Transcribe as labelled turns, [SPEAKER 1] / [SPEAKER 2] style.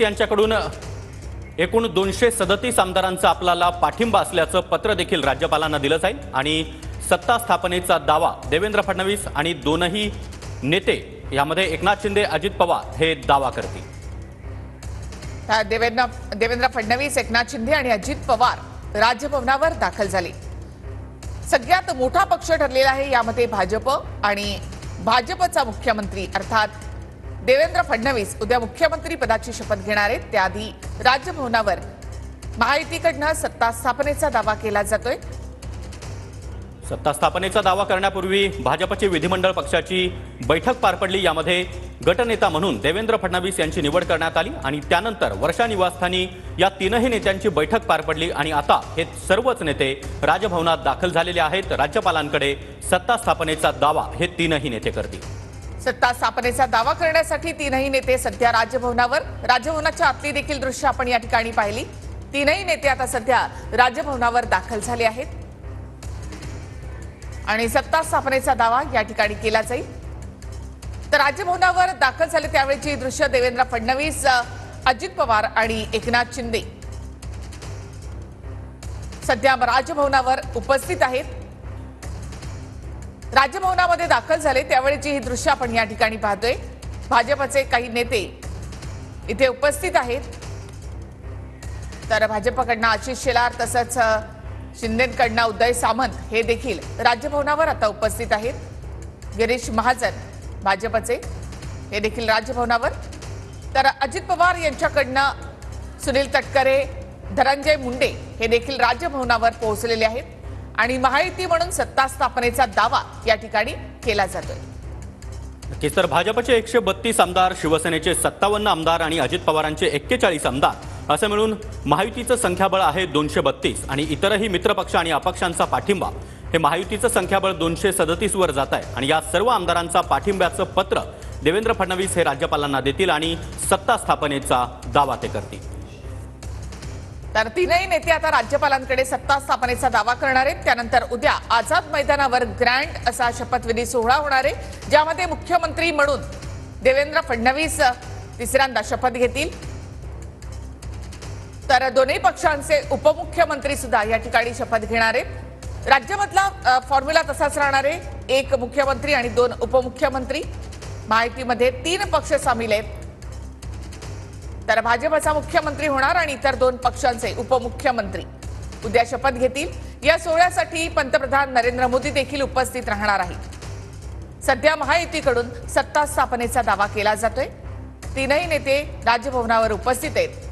[SPEAKER 1] यांच्याकडून एकूण 237 आमदारांचा आपल्याला पाठिंबा असल्याचं पत्र देखील राज्यपालांना दिलं जाईल आणि सत्ता स्थापनेचा दावा देवेंद्र फडणवीस आणि दोनही नेते यामध्ये एकनाथ शिंदे अजित पवार हे दावा करतील।
[SPEAKER 2] देवेंद्र फडणवीस, एकनाथ शिंदे आणि अजित पवार राजभवनावर दाखल झाले। सगळ्यात मोठा पक्ष ठरलेला आहे यामध्ये भाजप आणि भाजपचा मुख्यमंत्री अर्थात देवेंद्र फडणवीस उद्या मुख्यमंत्री पदाची शपथ घेणार आहेत। त्याआधी राजभवनावर महायुतीकडून सत्ता स्थापनेचा दावा केला जातोय।
[SPEAKER 1] सत्ता स्थापनेचा दावा करण्यापूर्वी भाजपची विधिमंडळ पक्षाची बैठक पार पडली। यामध्ये गटनेता म्हणून देवेंद्र फडणवीस यांची निवड करण्यात आली आणि त्यानंतर वर्षा निवासस्थानी या तीनही नेत्यांची बैठक पार पडली आणि आता हे सर्वच नेते राजभवनात दाखल झालेले आहेत। राज्यपालांकडे सत्ता स्थापनेचा दावा हे तीनही नेते करतील।
[SPEAKER 2] सत्ता स्थापनेचा दावा करण्यासाठी तीनही नेते सध्या राजभवनाच्या आतली देखील दृश्य आपण या ठिकाणी पाहिली। तीनही नेते आता सध्या राजभवनावर दाखल झाले आहेत आणि सत्ता स्थापनेचा दावा या ठिकाणी केला जाईल। तर राजभवनावर दाखल झाले त्यावेळची दृश्य देवेंद्र फडणवीस, अजित पवार आणि एकनाथ शिंदे सध्या राजभवनावर उपस्थित आहेत। राजभवनामध्ये दाखल झाले त्यावेळची ही दृश्य आपण या ठिकाणी पाहतोय। भाजपचे काही नेते इथे उपस्थित आहेत। तर भाजपकडून आशिष शेलार तसंच शिंदेकडून उदय सामंत हे देखील राजभवनावर आता उपस्थित आहेत। गिरीश महाजन भाजपचे हे देखील राजभवनावर। तर अजित पवार यांच्याकडून सुनील तटकरे, धनंजय मुंडे हे देखील राजभवनावर पोहोचलेले आहेत आणि महायुती म्हणून सत्ता स्थापनेचा दावा या ठिकाणी केला जातोय।
[SPEAKER 1] नक्कीच तर भाजपचे 132 आमदार, शिवसेनेचे 57 आमदार आणि अजित पवारांचे 41 आमदार असं मिळून महायुतीचं संख्याबळ आहे 232 आणि इतरही मित्रपक्ष आणि अपक्षांचा पाठिंबा हे महायुतीचं संख्याबळ 237 वर जात आहे आणि या सर्व आमदारांचा पाठिंब्याचं पत्र देवेंद्र फडणवीस हे राज्यपालांना देतील आणि सत्ता स्थापनेचा दावा ते करतील।
[SPEAKER 2] तर तीनही नेते आता राज्यपालांकडे सत्ता स्थापनेचा दावा करणार आहेत। त्यानंतर उद्या आझाद मैदानावर ग्रँड असा शपथविधी सोहळा होणार आहे ज्यामध्ये मुख्यमंत्री म्हणून देवेंद्र फडणवीस तिसऱ्यांदा शपथ घेतील। तर दोन्ही पक्षांचे उपमुख्यमंत्री सुद्धा या ठिकाणी शपथ घेणार आहेत। राज्यामधला फॉर्म्युला तसाच राहणार आहे, एक मुख्यमंत्री आणि दोन उपमुख्यमंत्री। महायुतीमध्ये 3 पक्ष सामील आहेत। तर भाजपचा मुख्यमंत्री होणार आणि इतर 2 पक्षांचे उपमुख्यमंत्री उद्या शपथ घेतील। या सोहळ्यासाठी पंतप्रधान नरेंद्र मोदी देखील उपस्थित राहणार आहेत। सध्या महायुतीकडून सत्ता स्थापनेचा दावा केला जातोय। तीनही नेते राजभवनावर उपस्थित आहेत।